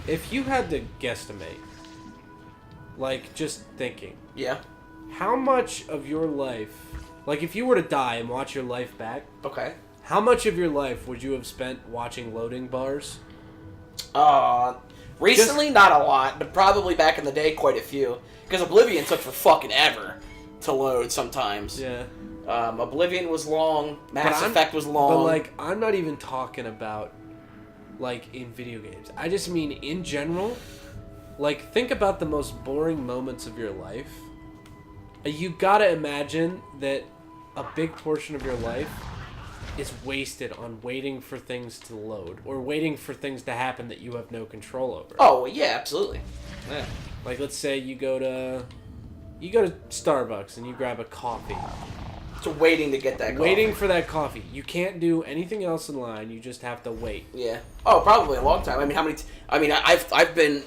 If you had to guesstimate, like, just thinking. Yeah. How much of your life, like, if you were to die and watch your life back. Okay. How much of your life would you have spent watching loading bars? Recently, not a lot, but probably back in the day, quite a few. Because Oblivion took for fucking ever to load sometimes. Yeah. Oblivion was long. Mass Effect was long. But, like, I'm not even talking about, like, in video games. I just mean in general. Like, think about the most boring moments of your life. You gotta imagine that a big portion of your life is wasted on waiting for things to load or waiting for things to happen that you have no control over. Oh, yeah, absolutely. Yeah. Like, let's say you go to Starbucks and you grab a coffee. So waiting to get that coffee. Waiting for that coffee. You can't do anything else in line. You just have to wait. Yeah. Oh, probably a long time. I mean, how many... I've been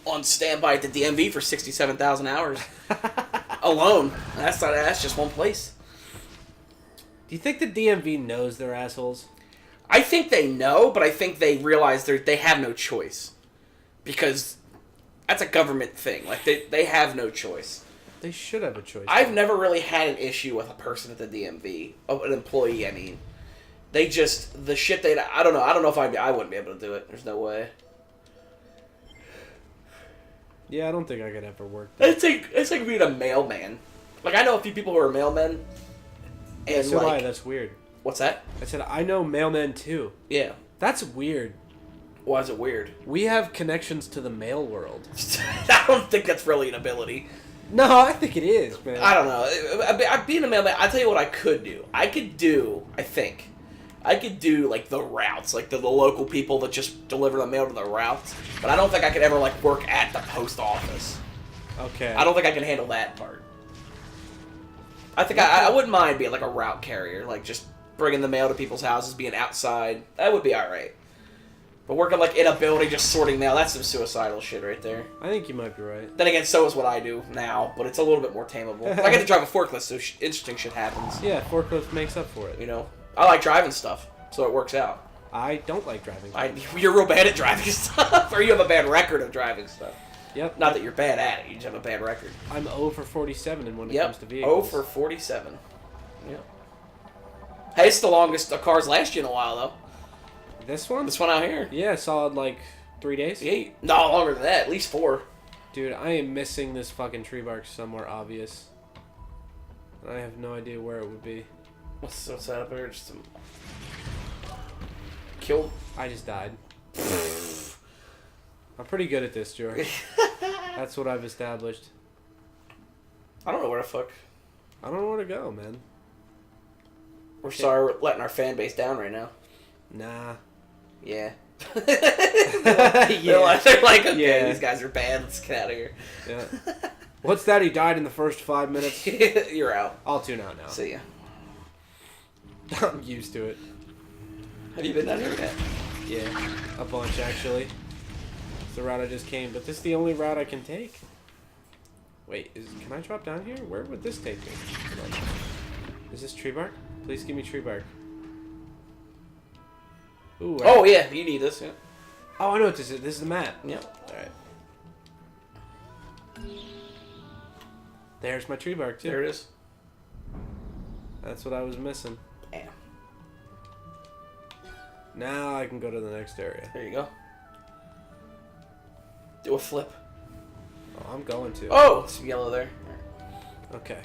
on standby at the DMV for 67,000 hours alone. That's just one place. Do you think the DMV knows they're assholes? I think they know, but I think they realize they have no choice. Because that's a government thing. Like, they have no choice. They should have a choice. I've never really had an issue with a person at the DMV. An employee, I mean. They just... The shit they... I don't know. I don't know if I wouldn't be able to do it. There's no way. Yeah, I don't think I could ever work there. It's like being a mailman. Like, I know a few people who are mailmen. And so why? That's weird. What's that? I said, I know mailmen too. Yeah. That's weird. Why is it weird? We have connections to the mail world. I don't think that's really an ability. No, I think it is, man. I don't know. Being a mailman, I'll tell you what I could do. I could do, like, the routes. Like, the local people that just deliver the mail to the routes. But I don't think I could ever, like, work at the post office. Okay. I don't think I can handle that part. I think I wouldn't mind being, like, a route carrier. Like, just bringing the mail to people's houses, being outside. That would be alright. But working, like, in a building, just sorting mail, that's some suicidal shit right there. I think you might be right. Then again, so is what I do now, but it's a little bit more tameable. I get to drive a forklift, so interesting shit happens. Yeah, forklift makes up for it. You know? I like driving stuff, so it works out. I don't like driving. You're real bad at driving stuff, or you have a bad record of driving stuff. Yep. Not that you're bad at it, you just have a bad record. I'm 0 for 47 when it comes to vehicles. 0 for 47. Yep. Hey, it's the longest cars last you in a while, though. This one? This one out here. Yeah, solid, like, 3 days? Yeah, no, longer than that. At least 4. Dude, I am missing this fucking tree bark somewhere obvious. I have no idea where it would be. What's that up there? Just some... Killed? I just died. I'm pretty good at this, George. That's what I've established. I don't know where the fuck. I don't know where to go, man. We're sorry we're letting our fan base down right now. Nah. Yeah. Yeah. They're like, okay, Yeah. these guys are bad. Let's get out of here. Yeah. What's that? He died in the first 5 minutes? You're out. I'll tune out now. See ya. I'm used to it. Have you been down here yet? Yeah. A bunch, actually. It's the route I just came, but this is the only route I can take. Wait, can I drop down here? Where would this take me? Is this tree bark? Please give me tree bark. Ooh, Oh, yeah, you need this, yeah. Oh, I know what this is. This is the map. Yep. Alright. There's my tree bark, too. There it is. That's what I was missing. Damn. Now I can go to the next area. There you go. Do a flip. Oh, I'm going to. Oh! Some yellow there. Okay.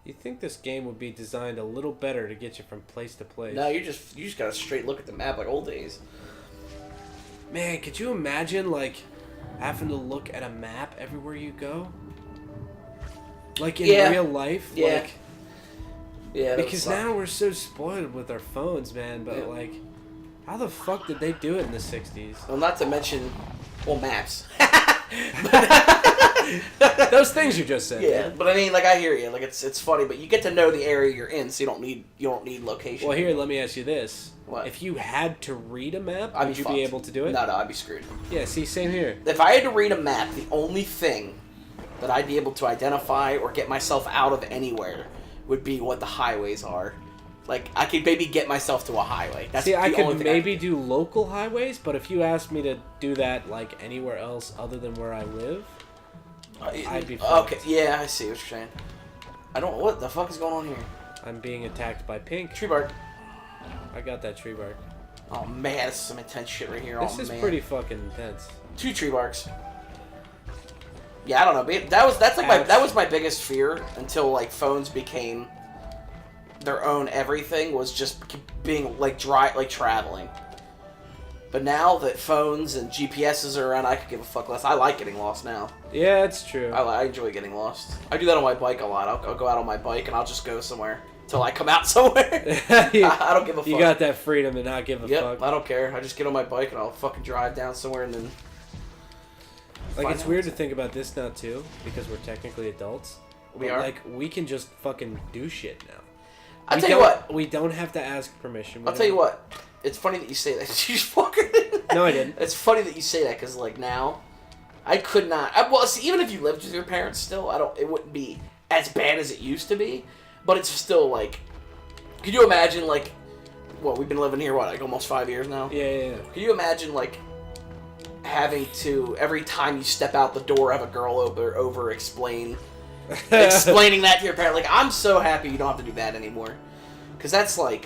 You'd think this game would be designed a little better to get you from place to place. No, you just got a straight look at the map like old days. Man, could you imagine, like, having to look at a map everywhere you go? Like, in real life? Yeah. Like, yeah. because now we're so spoiled with our phones, man, but, like, how the fuck did they do it in the 60s? Well, not to mention, well, maps. Those things you just said. Yeah, man. but I mean, like, I hear you. Like, it's funny, but you get to know the area you're in, so you don't need location. Well, here, let me ask you this. What? If you had to read a map, I'd would be you fucked. be able to do it? No, I'd be screwed. Yeah, see, same here. If I had to read a map, the only thing that I'd be able to identify or get myself out of anywhere would be what the highways are. Like, I could maybe get myself to a highway. That's See, I the only could thing maybe do local highways, but if you asked me to do that, like, anywhere else other than where I live, I'd be fucked. Okay, yeah, I see what you're saying. I don't... What the fuck is going on here? I'm being attacked by pink. Tree bark. I got that tree bark. Oh, man, this is some intense shit right here. This is pretty fucking intense. 2 tree barks. Yeah, I don't know. That was my biggest fear until, like, phones became their own everything, was just being, like, traveling. But now that phones and GPSs are around, I could give a fuck less. I like getting lost now. Yeah, it's true. I enjoy getting lost. I do that on my bike a lot. I'll go out on my bike and I'll just go somewhere till I come out somewhere. I don't give a fuck. You got that freedom to not give a fuck. I don't care. I just get on my bike and I'll fucking drive down somewhere and then... Like, it's weird to think about this now, too, because we're technically adults. We are? Like, we can just fucking do shit now. I'll tell you what. We don't have to ask permission. I'll tell you what. It's funny that you say that. You fucker. No, I didn't. It's funny that you say that, because, like, now, I could not... well, see, even if you lived with your parents still, it wouldn't be as bad as it used to be, but it's still, like... Could you imagine, like... Well, we've been living here, like, almost 5 years now? Yeah. Could you imagine, like... having to, every time you step out the door, have a girl over explaining that to your parent. Like, I'm so happy you don't have to do that anymore, because that's like,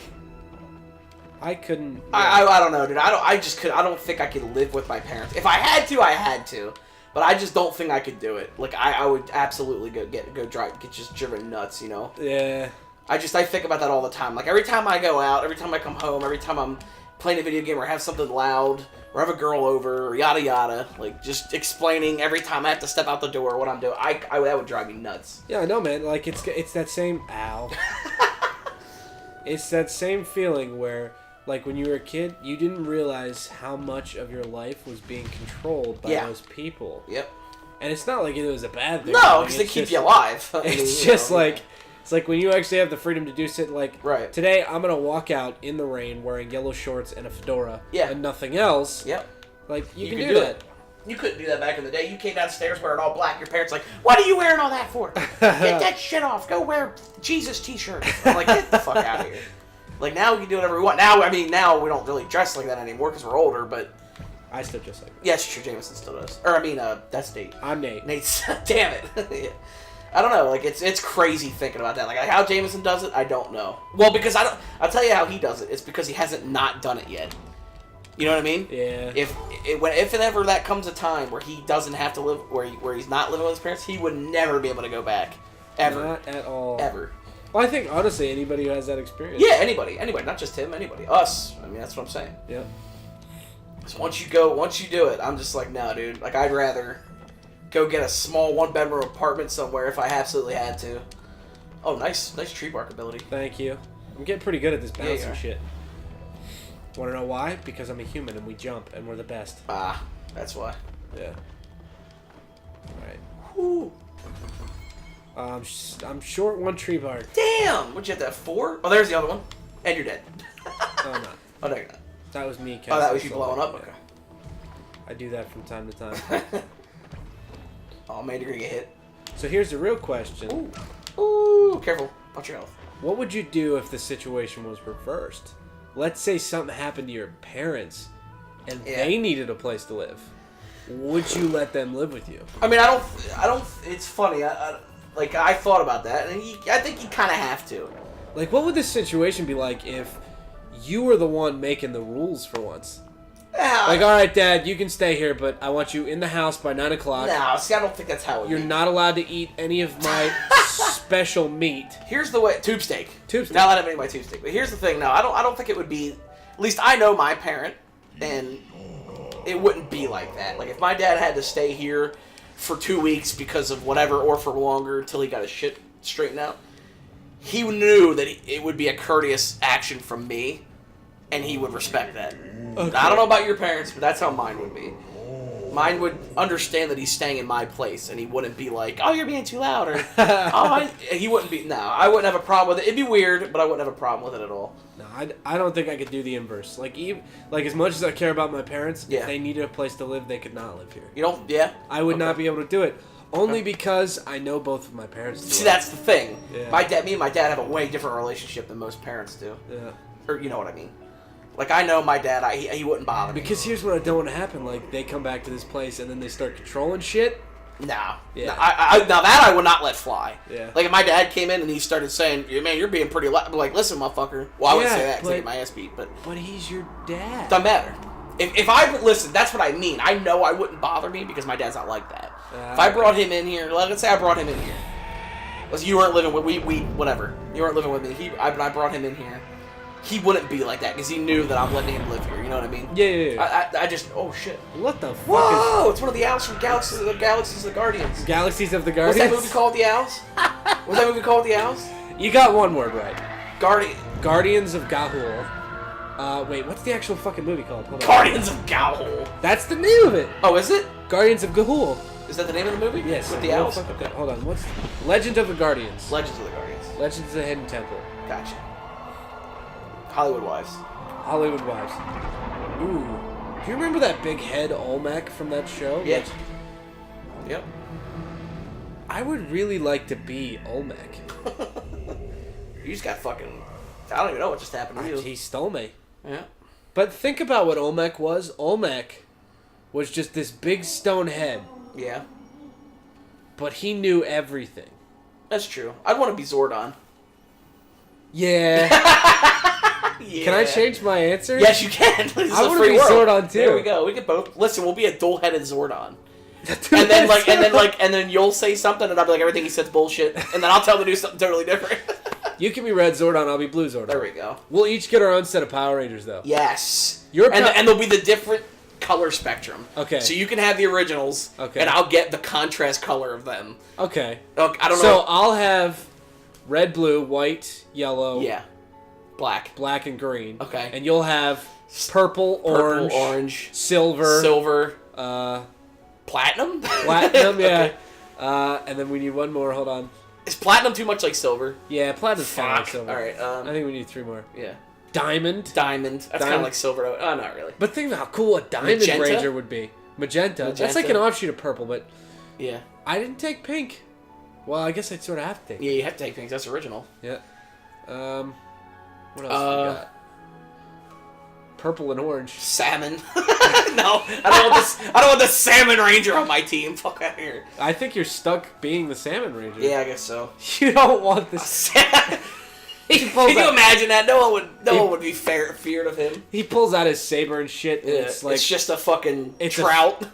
I couldn't. Yeah. I don't know, dude. I don't think I could live with my parents. If I had to, but I just don't think I could do it. Like, I would absolutely get just driven nuts, you know? Yeah. I think about that all the time. Like, every time I go out, every time I come home, every time I'm playing a video game or have something loud, or have a girl over, or yada yada, like, just explaining every time I have to step out the door what I'm doing, that would drive me nuts. Yeah, I know, man. Like, it's that same... Ow. It's that same feeling where, like, when you were a kid, you didn't realize how much of your life was being controlled by those people. Yep. And it's not like it was a bad thing. No, because they keep you alive. It's just like... It's like when you actually have the freedom to do shit, like, today I'm going to walk out in the rain wearing yellow shorts and a fedora and nothing else. Yep. Like, you can do that. You couldn't do that back in the day. You came downstairs wearing all black. Your parents like, what are you wearing all that for? Get that shit off. Go wear Jesus t-shirts. I'm like, get the fuck out of here. Like, now we can do whatever we want. Now we don't really dress like that anymore because we're older, but... I still dress like that. Yeah, it's true. Jameson still does. Or, that's Nate. I'm Nate. Nate's... Damn it. Yeah. I don't know, like, it's crazy thinking about that. Like, how Jameson does it, I don't know. Well, because I'll tell you how he does it. It's because he hasn't not done it yet. You know what I mean? Yeah. If and ever that comes a time where he doesn't have to live, where he's not living with his parents, he would never be able to go back. Ever. Not at all. Ever. Well, I think, honestly, anybody who has that experience. Yeah, anybody, not just him, anybody. Us. I mean, that's what I'm saying. Yeah. So once you do it, I'm just like, no, dude. Like, I'd rather... go get a small one-bedroom apartment somewhere if I absolutely had to. Oh, nice tree bark ability. Thank you. I'm getting pretty good at this bouncing Yeah. shit. Want to know why? Because I'm a human and we jump and we're the best. Ah, that's why. Yeah. Alright. Whoo. I'm short 1 tree bark. Damn! What'd you have, that 4? Oh, there's the other one. And you're dead. No, I'm not. Oh, no, you're not. That was me. Oh, that was you blowing up? Yeah. Okay. I do that from time to time. Oh, man, you're gonna get hit. So here's the real question. Ooh, careful. Watch your health. What would you do if the situation was reversed? Let's say something happened to your parents and they needed a place to live. Would you let them live with you? I mean, I don't, it's funny. I thought about that, and I think you kind of have to. Like, what would this situation be like if you were the one making the rules for once? Like, all right, Dad, you can stay here, but I want you in the house by 9 o'clock. No, see, I don't think that's how it would You're be. not allowed to eat any of my special meat. Here's the way... Tube steak. Tube steak. Not allowed to have any of my tube steak. But here's the thing, no, I don't think it would be... At least I know my parent, and it wouldn't be like that. Like, if my dad had to stay here for 2 weeks because of whatever, or for longer until he got his shit straightened out, he knew that it would be a courteous action from me, and he would respect that. Okay. I don't know about your parents, but that's how mine would be. Mine would understand that he's staying in my place, and he wouldn't be like, "Oh, you're being too loud," or he wouldn't be. No, I wouldn't have a problem with it. It'd be weird, but I wouldn't have a problem with it at all. No, I don't think I could do the inverse. Like, as much as I care about my parents, if they needed a place to live, they could not live here. You don't? Yeah. I would not be able to do it. Only because I know both of my parents do. See, that's the thing. Yeah. Me and my dad have a way different relationship than most parents do. Yeah. Or, you know what I mean. Like, I know my dad, he wouldn't bother me. Because here's what I don't want to happen. Like, they come back to this place and then they start controlling shit. No. Yeah. Now that I would not let fly. Yeah. Like, if my dad came in and he started saying, man, you're being pretty loud. I'm like, listen, motherfucker. Well, I wouldn't say that because I get my ass beat, but... But he's your dad. Doesn't matter. If I... Listen, that's what I mean. I know I wouldn't bother me because my dad's not like that. If I brought him in here... Let's say I brought him in here. You weren't living with... Whatever. You weren't living with me. I brought him in here. He wouldn't be like that because he knew that I'm letting him live here. You know what I mean? Yeah. I just... Oh, shit. What the fuck Whoa! It's one of the owls from Galaxies of the Guardians. Galaxies of the What's Guardians? that movie called, The Owls? What's that movie called, The Owls? You got one word right. Guardians of Gahul. Wait, what's the actual fucking movie called? Hold on. Guardians of Gahul. That's the name of it. Oh, is it? Guardians of Gahul. Is that the name of the movie? Yes. With the owls? Hold on. What's Legend of the Guardians? Legends of the Guardians. Legends of the Hidden Temple. Gotcha. Hollywood Wives. Hollywood Wives. Ooh. Do you remember that big head Olmec from that show? Yeah. Yep. I would really like to be Olmec. You just got fucking... I don't even know what just happened to you. He stole me. Yeah. But think about what Olmec was. Olmec was just this big stone head. Yeah. But he knew everything. That's true. I'd want to be Zordon. Yeah. Yeah. Can I change my answer? Yes, you can. This is I a want free to be world. Zordon too. There we go. We could both listen. We'll be a dual-headed Zordon. and then you'll say something, and I'll be like, everything he said's bullshit, and then I'll tell him to do something totally different. You can be Red Zordon. I'll be Blue Zordon. There we go. We'll each get our own set of Power Rangers, though. Yes. And there'll be the different color spectrum. Okay. So you can have the originals. Okay. And I'll get the contrast color of them. Okay. I don't know. So I'll have red, blue, white, yellow. Yeah. Black and green. Okay. And you'll have purple, orange, silver, platinum. Platinum, yeah. Okay. And then we need one more. Hold on. Is platinum too much like silver? Yeah, platinum's kind of like silver. All right. I think we need three more. Yeah. Diamond. That's kind of like silver. Oh, not really. But think about how cool a diamond ranger would be. Magenta. That's like an offshoot of purple, but yeah. I didn't take pink. Well, I guess I'd sort of have to take. Yeah, you have to take pink. That's original. Yeah. What else we got? Purple and orange. Salmon. No, I don't want this salmon ranger on my team. Fuck out of here. I think you're stuck being the salmon ranger. Yeah, I guess so. You don't want this. Can you imagine that? No one would be feared of him. He pulls out his saber and shit. And Yeah, it's just a fucking trout.